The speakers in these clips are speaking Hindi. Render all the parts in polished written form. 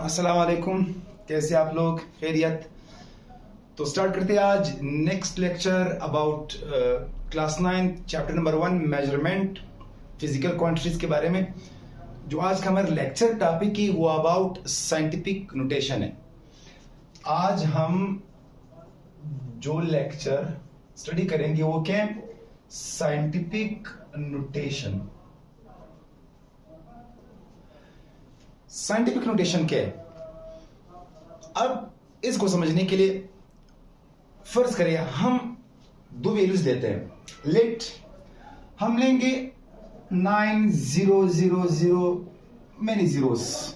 अस्सलाम वालेकुम। कैसे आप लोग? खैरियत? तो स्टार्ट करते हैं आज next lecture about class 9 chapter number 1 measurement physical quantities के बारे में। जो आज का हमारा लेक्चर टॉपिक है वो अबाउट साइंटिफिक नोटेशन है। आज हम जो लेक्चर स्टडी करेंगे वो क्या है? Scientific notation. साइंटिफिक नोटेशन क्या है? अब इसको समझने के लिए फर्ज करें हम दो वैल्यूज लेते हैं। लेट हम लेंगे 9000 मैनी जीरोस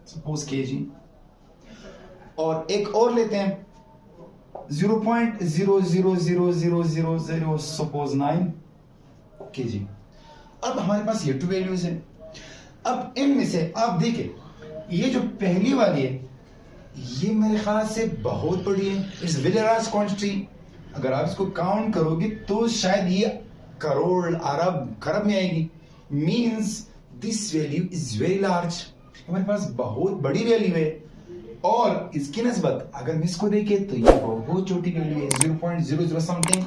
सपोज केजी, और एक और लेते हैं 0.000000 सपोज 9 केजी। अब हमारे पास ये टू वैल्यूज हैं। अब इनमें से आप देखिए ये जो पहली वाली है ये मेरे ख्याल से बहुत बड़ी है। It's very large quantity. अगर आप इसको काउंट करोगे तो शायद ये करोड़ अरब खरब में आएगी। Means this value is very large. हमारे पास बहुत बड़ी वैल्यू है और इसकी निस्बत अगर हम इसको देखें तो ये बहुत छोटी वैल्यू है, 0.00 समथिंग।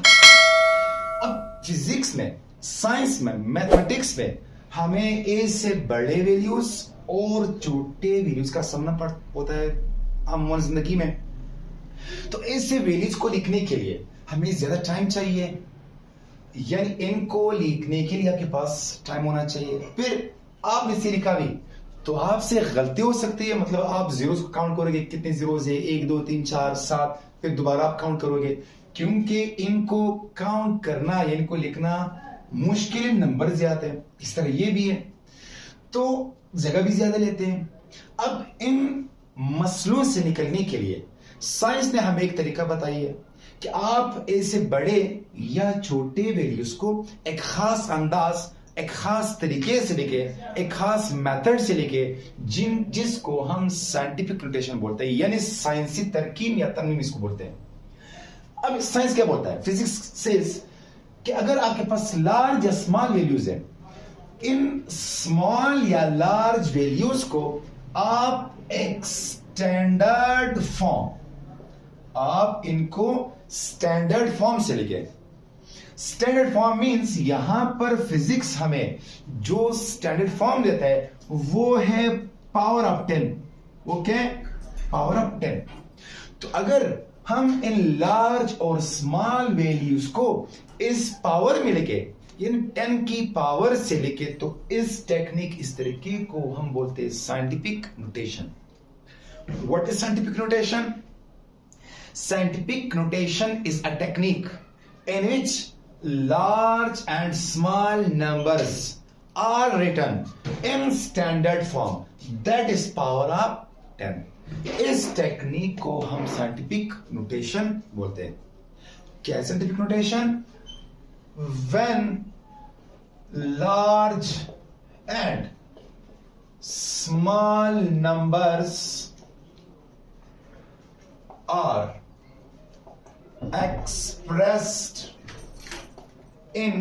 अब फिजिक्स में, साइंस में, मैथमेटिक्स में हमें ए से बड़े वैल्यूज और छोटे वैल्यूज का सामना होता है आम जिंदगी में। तो ऐसे वैल्यूज को लिखने के लिए हमें ज्यादा टाइम चाहिए, यानी इनको लिखने के लिए आपके पास टाइम होना चाहिए। फिर आपने इसे लिखा भी तो आपसे गलती हो सकती है, मतलब आप जीरोस को काउंट करोगे, कितने जीरोस है, 1 2 3 4 7, फिर दोबारा आप काउंट करोगे, क्योंकि इनको काउंट करना या इनको लिखना मुश्किल नंबर ज्यादा है। इस तरह ये भी है तो जगह भी ज्यादा लेते हैं। अब इन मसलों से निकलने के लिए साइंस ने हमें एक तरीका बताई है कि आप ऐसे बड़े या छोटे वैल्यूज को एक खास अंदाज, एक खास तरीके से लिखे, एक खास मेथड से लिखे, जिसको हम साइंटिफिक नोटेशन बोलते हैं, यानी साइंसी तरकीब या तरमीम इसको बोलते हैं। अब साइंस क्या बोलता है? फिजिक्स सेज कि अगर आपके पास लार्ज या स्मॉल वैल्यूज है, इन स्मॉल या लार्ज वैल्यूज को आप एक स्टैंडर्ड फॉर्म, आप इनको स्टैंडर्ड फॉर्म से लिखे। स्टैंडर्ड फॉर्म मींस यहां पर फिजिक्स हमें जो स्टैंडर्ड फॉर्म देता है वो है पावर ऑफ 10। वो क्या है? Power of 10। तो अगर हम इन लार्ज और स्मॉल वैल्यूज को इस पावर में लिखे, इन 10 की पावर से लिखे, तो इस टेक्निक, इस तरीके को हम बोलते हैं scientific notation. What is scientific notation? Scientific notation is a technique in which large and small numbers are written in standard form, that is power of 10। इस टेक्निक को हम साइंटिफिक नोटेशन बोलते हैं। क्या है scientific notation? When large and small numbers are expressed in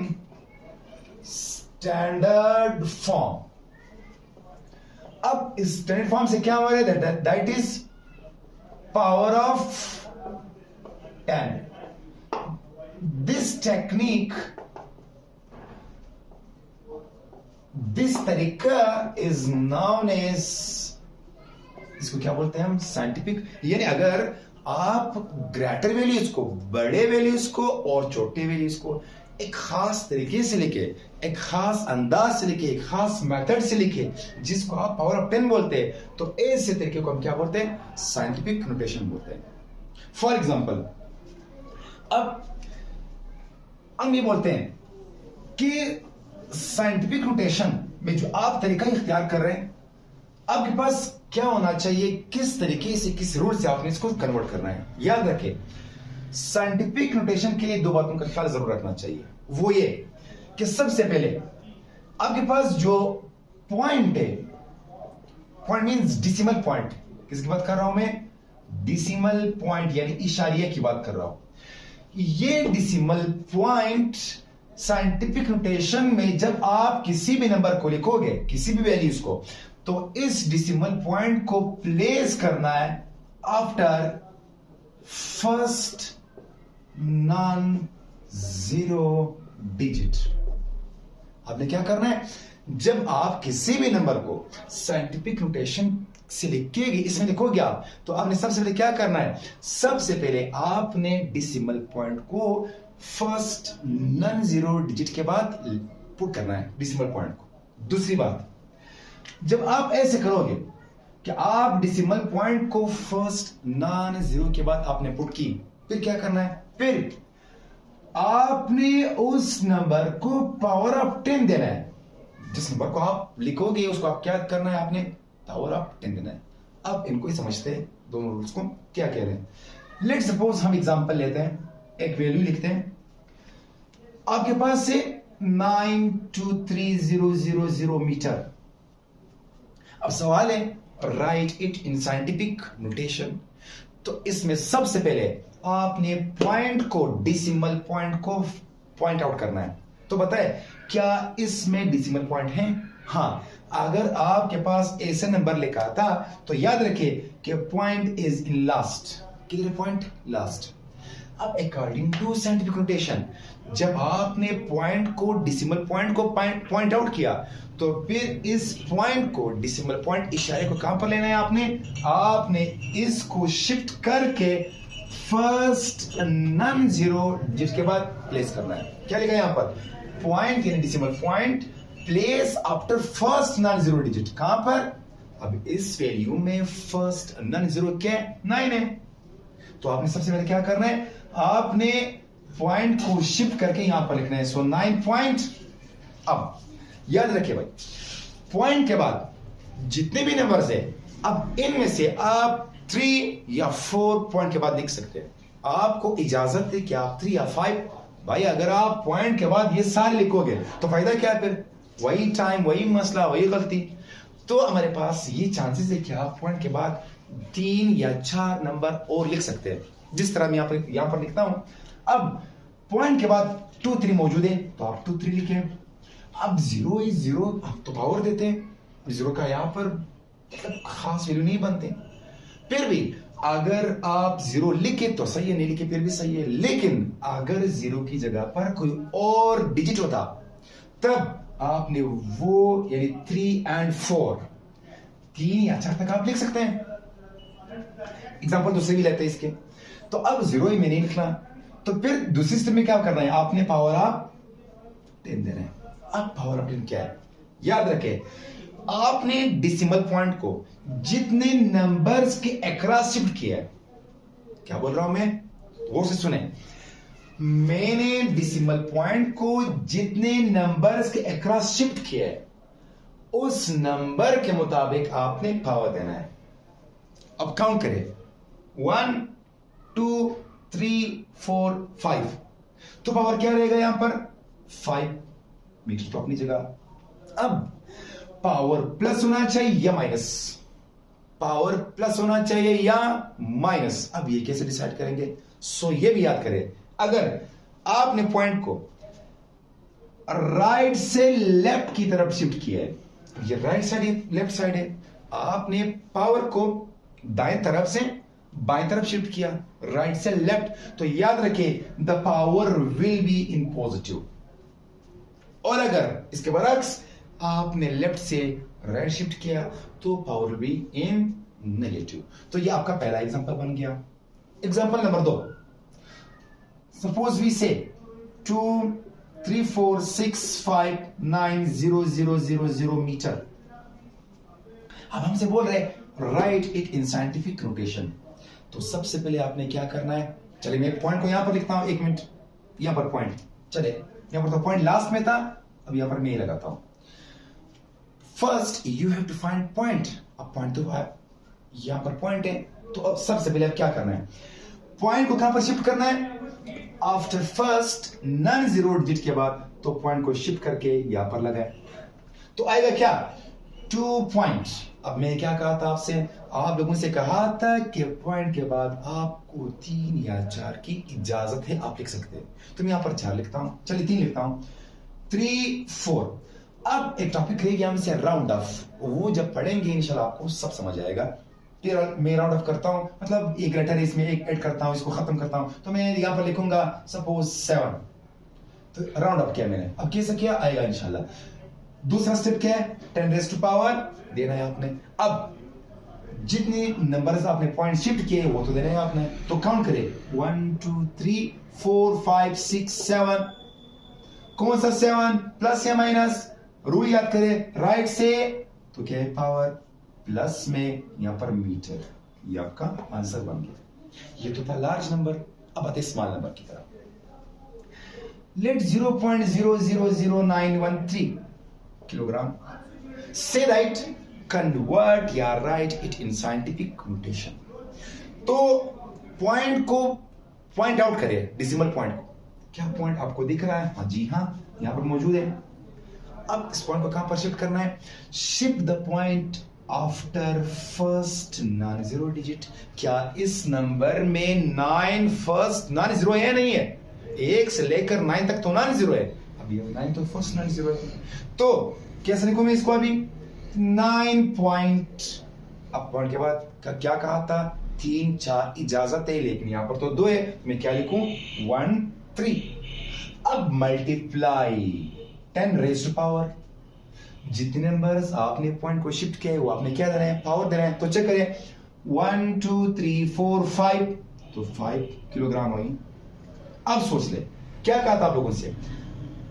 standard form। अब इस स्टैंडर्ड फॉर्म से क्या हो रहा है? That is power of 10। This technique, this तरीका इज नोन एज, इसको क्या बोलते हैं हम? साइंटिफिक। यानी अगर आप ग्रेटर वैल्यूज को, बड़े वैल्यूज को और छोटे वैल्यूज को एक खास तरीके से लिखे, एक खास अंदाज से लिखे, एक खास मेथड से लिखे, जिसको आप पावर ऑफ 10 बोलते हैं, तो ऐसे तरीके को हम क्या बोलते हैं? साइंटिफिक नोटेशन बोलते हैं। फॉर एग्जांपल, अब हम ये बोलते हैं कि साइंटिफिक नोटेशन में जो आप तरीका इख्तियार कर रहे हैं, आपके पास क्या होना चाहिए, किस तरीके से, किस रूल से आपने इसको कन्वर्ट करना है। याद रखें, साइंटिफिक नोटेशन के लिए दो बातों का ख्याल जरूर रखना चाहिए। वो ये कि सबसे पहले आपके पास जो पॉइंट है, पॉइंट मींस डिसिमल पॉइंट, किसकी बात कर रहा हूं मैं? डिसिमल पॉइंट यानी इशारिया की बात कर रहा हूं। ये डिसिमल पॉइंट साइंटिफिक नोटेशन में जब आप किसी भी नंबर को लिखोगे, किसी भी वैल्यूज को, तो इस डिसिमल पॉइंट को प्लेस करना है after first non zero digit. आपने क्या करना है, जब आप किसी भी नंबर को साइंटिफिक नोटेशन से लिखेंगे, इसमें लिखोगे आप, तो आपने सबसे पहले क्या करना है, सबसे पहले आपने डिसिमल पॉइंट को फर्स्ट नॉन जीरो डिजिट के बाद पुट करना है डिसिमल पॉइंट को। दूसरी बात, जब आप ऐसे करोगे कि आप डिसिमल पॉइंट को फर्स्ट नॉन जीरो के बाद आपने पुट की, फिर क्या करना है, फिर आपने उस नंबर को पावर ऑफ 10 देना है। जिस नंबर को आप लिखोगे उसको आप क्या करना है, आपने पावर ऑफ 10 देना है। अब इनको ही समझते हैं दोनों रूल्स को क्या कह रहे हैं। लेट सपोज हम एग्जांपल लेते हैं, एक वैल्यू लिखते हैं, आपके पास से 923,000 मीटर। अब सवाल है right it in scientific notation. तो इसमें सबसे पहले आपने पॉइंट को, डिसिमल पॉइंट को पॉइंट आउट करना है। तो बताए क्या इसमें डिसिमल पॉइंट है? हाँ, अगर आपके पास ऐसे नंबर लिखा था तो याद रखिए कि पॉइंट इज इन लास्ट। किधर पॉइंट? लास्ट। अब अकॉर्डिंग टू साइंटिफिक नोटेशन, जब आपने पॉइंट को, डिसिमल पॉइंट को पॉइंट आउट किया, तो फिर इस पॉइंट को, डिसिमल पॉइंट इशारे को कहां पर लेना है, आपने इसको शिफ्ट करके फर्स्ट नॉन जीरो जिसके बाद प्लेस करना है। क्या लिखा है यहां पर? पॉइंट यानी decimal point place after first non zero digit. कहां पर? अब इस वैल्यू में फर्स्ट नॉन जीरो क्या है? 9 है। तो आपने सबसे पहले क्या करना है, आपने पॉइंट को शिफ्ट करके यहां पर लिखना है। सो 9 पॉइंट। अब याद रखिए भाई, पॉइंट के बाद जितने भी नंबर्स है, अब इनमें से आप 3 या 4 पॉइंट के बाद लिख सकते हैं। आपको इजाजत है कि आप 3 या 5। भाई अगर आप पॉइंट के बाद ये सारे लिखोगे तो फायदा क्या है? फिर वही टाइम, वही मसला, वही गलती। तो हमारे पास ये चांसेस है कि आप पॉइंट के बाद 3 या 4 नंबर और लिख सकते हैं, जिस तरह मैं यहां पर लिखता हूं। अब पॉइंट के बाद 2 3 मौजूद है तो आप 2 3 लिखें। अब 0 इज 0, आप तो पावर देते हैं, 0 का यहां पर खास वैल्यू नहीं बनते। फिर भी अगर आप 0 लिखे तो सही है, नहीं लिखे फिर भी सही है। लेकिन अगर 0 की जगह पर कोई और डिजिट होता, तब आपने वो यानी 3 और 4, 3 या 4 तक आप लिख सकते हैं। एग्जांपल दूसरे भी लेते हैं इसके। तो अब 0 ही में नहीं लिखना, तो फिर दूसरी स्टेप में क्या करना है, आपने पावर ऑफ 10 देना है। अब पावर ऑफ 10 क्या है? याद रखें, आपने डिसिमल पॉइंट को जितने नंबर्स के अक्रॉस शिफ्ट किया है, क्या बोल रहा हूं मैं, गौर से सुने, मैंने डिसिमल पॉइंट को जितने नंबर्स के अक्रॉस शिफ्ट किया है, उस नंबर के मुताबिक आपने पावर देना है। अब काउंट करें, 1 2 3 4 5, तो पावर क्या रहेगा यहां पर? 5 मीटर तो अपनी जगह। अब पावर प्लस होना चाहिए या माइनस? पावर प्लस होना चाहिए या माइनस? अब ये कैसे डिसाइड करेंगे? सो ये भी याद करें, अगर आपने पॉइंट को राइट से लेफ्ट की तरफ शिफ्ट किया है, ये राइट साइड है, लेफ्ट साइड है, आपने पावर को दाएं तरफ से बाएं तरफ शिफ्ट किया, राइट से लेफ्ट, तो याद रखिए the power will be in positive. और अगर इसके बरक्स आपने लेफ्ट से राइट शिफ्ट किया तो पावर बी इन नेगेटिव। तो ये आपका पहला एग्जांपल बन गया। एग्जांपल नंबर 2, सपोज वी से 2 3 4 6 5 9 0 0 0 0 मीटर। अब हमसे बोल रहे right it in scientific notation. तो सबसे पहले आपने क्या करना है, चलिए मैं पॉइंट को यहां पर लिखता हूं, 1 मिनट, यहां पर पॉइंट, चले यहां पर तो पॉइंट लास्ट में था, अब यहां पर मैं लगाता हूं। First you have to find point. अब पॉइंट तो यहां पर पॉइंट है, तो अब सबसे पहले अब क्या करना है, पॉइंट को कहां पर शिफ्ट करना है? After first non zero digit के बाद, तो पॉइंट को शिफ्ट करके यहां पर लगाए, तो आएगा क्या? 2 पॉइंट। अब मैं क्या कहा था आपसे, आप लोगों से कहा था कि पॉइंट के बाद आपको 3 या 4 की इजाजत है, आप लिख सकते हैं। तो मैं यहां पर 4 लिखता हूं, चलिए 3 लिखता हूं, 3 4। अब एक टॉपिक रह गया हमसे राउंड ऑफ, वो जब पढ़ेंगे इंशाल्लाह आपको सब समझ आएगा कि मैं राउंड ऑफ करता हूं, मतलब एक लेटर है इसमें एक ऐड करता हूं, इसको खत्म करता हूं, तो मैं यहां पर लिखूंगा सपोज 7, तो राउंड ऑफ किया मैंने, अब कैसे किया आएगा इंशाल्लाह। दूसरा स्टेप क्या है, 10 रेज़ टू पावर देना है आपने। अब जितने नंबर्स आपने पॉइंट शिफ्ट किए वो तो देना है आपने, तो काउंट करें 1 2 3 4 5 6 7। कौन सा 7, प्लस या माइनस, रूल याद करें राइट से, तो क्या है पावर, प्लस में यहां पर मीटर, ये आपका आंसर बन गया। ये तो था लार्ज नंबर, अब आते स्मॉल नंबर की तरफ। लेट 0.000913 किलोग्राम से राइट कन्वर्ट या right it in scientific notation. तो पॉइंट को पॉइंट आउट करें, डिसिमल पॉइंट को, क्या पॉइंट आपको दिख रहा है, हाँ जी हाँ यहां पर मौजूद है। अब इस पॉइंट को कहां पर शिफ्ट करना है, shift the point after first non zero digit. क्या इस नंबर में 9 फर्स्ट नॉन जीरो है, नहीं है, 1 से लेकर 9 तक तो नॉन जीरो है, अब ये 9 तो फर्स्ट नॉन जीरो है, तो कैसे लिखूं मैं इसको, अभी 9 पॉइंट, अब पॉइंट के बाद क्या कहा था, 3 4 इजाजत है, लेकिन यहां पर तो 2 है, मैं क्या लिखूं 1 3। अब मल्टीप्लाई 10 रेज़ टू पावर, जितने नंबर्स आपने पॉइंट को शिफ्ट किया है वो आपने क्या देना है, पावर देना है, तो चेक करें 1 2 3 4 5, तो 5 किलोग्राम हुई। अब सोच ले क्या कहा था आप लोगों से,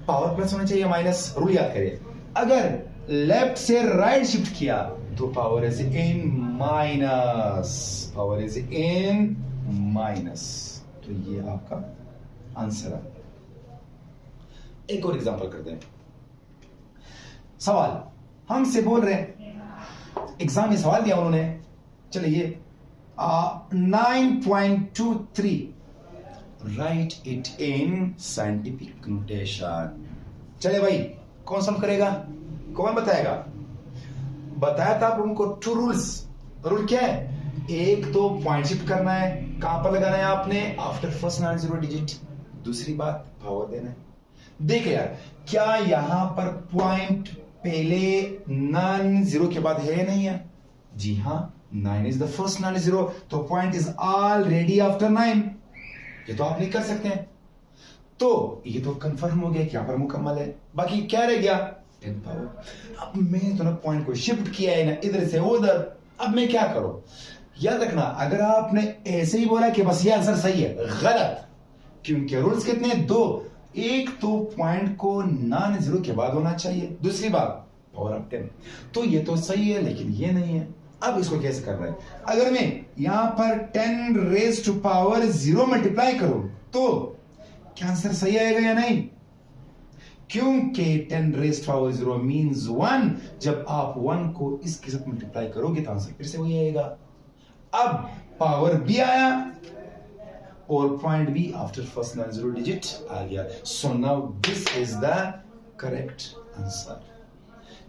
पावर प्लस होना चाहिए माइनस, रूल याद करिए, अगर लेफ्ट से राइट शिफ्ट किया तो power is in minus, power is in minus, तो ये आपका आंसर है। एक और एग्जांपल करते हैं। सवाल हमसे बोल रहे हैं, एग्जाम में सवाल दिया उन्होंने, चलिए 9.23 right it in scientific notation. चले भाई कौन सॉल्व करेगा, कौन बताएगा, बताया था आप लोगों को 2 रूल्स। रूल क्या है, एक तो पॉइंट शिफ्ट करना है, कहां पर लगाना है आपने, after first non zero digit, दूसरी बात पावर देना है। देखिए यार, क्या यहां पर पॉइंट पहले नॉन जीरो के बाद है नहीं है, जी हां 9 is the first non zero, तो पॉइंट इज ऑलरेडी आफ्टर 9, ये तो आप नहीं कर सकते हैं, तो ये तो कंफर्म हो गया कि यहां पर मुकम्मल है। बाकी क्या रह गया, 10 पावर। अब मैंने तो ना पॉइंट को शिफ्ट किया है ना इधर से उधर, अब मैं क्या करूं, याद रखना अगर आपने ऐसे ही बोला कि बस ये आंसर सही है, गलत, क्योंकि रूल्स कितने हैं, 2, एक तो पॉइंट को नॉन जीरो के बाद होना चाहिए, दूसरी बात पावर ऑफ 10, तो ये तो सही है लेकिन ये नहीं है। अब इसको कैसे करना है, अगर मैं यहां पर 10 रेज़ टू पावर 0 मल्टीप्लाई करूं तो क्या आंसर सही आएगा या नहीं, क्योंकि 10 रेज़ टू पावर 0 मींस 1, जब आप 1 को इसके साथ मल्टीप्लाई करोगे तो आंसर फिर से वही आएगा। अब पावर भी आया और पॉइंट भी after first non zero digit आ गया, so now this is the correct answer.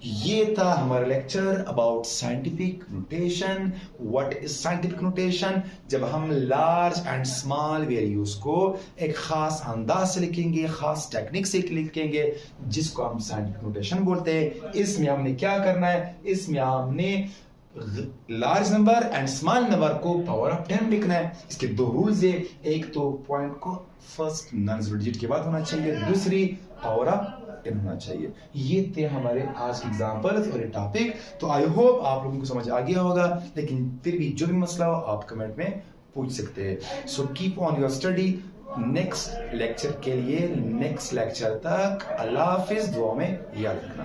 ये था हमारा lecture about scientific notation. What is scientific notation, जब हम लार्ज एंड स्मॉल वैल्यूज को एक खास अंदाज से लिखेंगे, खास टेक्निक से लिखेंगे, जिसको हम साइंटिफिक नोटेशन बोलते हैं। इसमें हमने क्या करना है, इसमें हमने large number and small number को पावर ऑफ 10 लिखना है। इसके 2 रूल्स है, एक तो पॉइंट को फर्स्ट नॉन जीरो डिजिट के बाद होना चाहिए, दूसरी पावर ऑफ 10 होना चाहिए। ये थे हमारे आज के एग्जांपल्स और टॉपिक। तो आई होप आप लोगों को समझ आ गया होगा, लेकिन फिर भी जो भी मसला हो आप कमेंट में पूछ सकते हैं। So keep on your study. Next lecture के लिए, नेक्स्ट लेक्चर तक अल्लाह हाफिज, दुआ में याद रखना।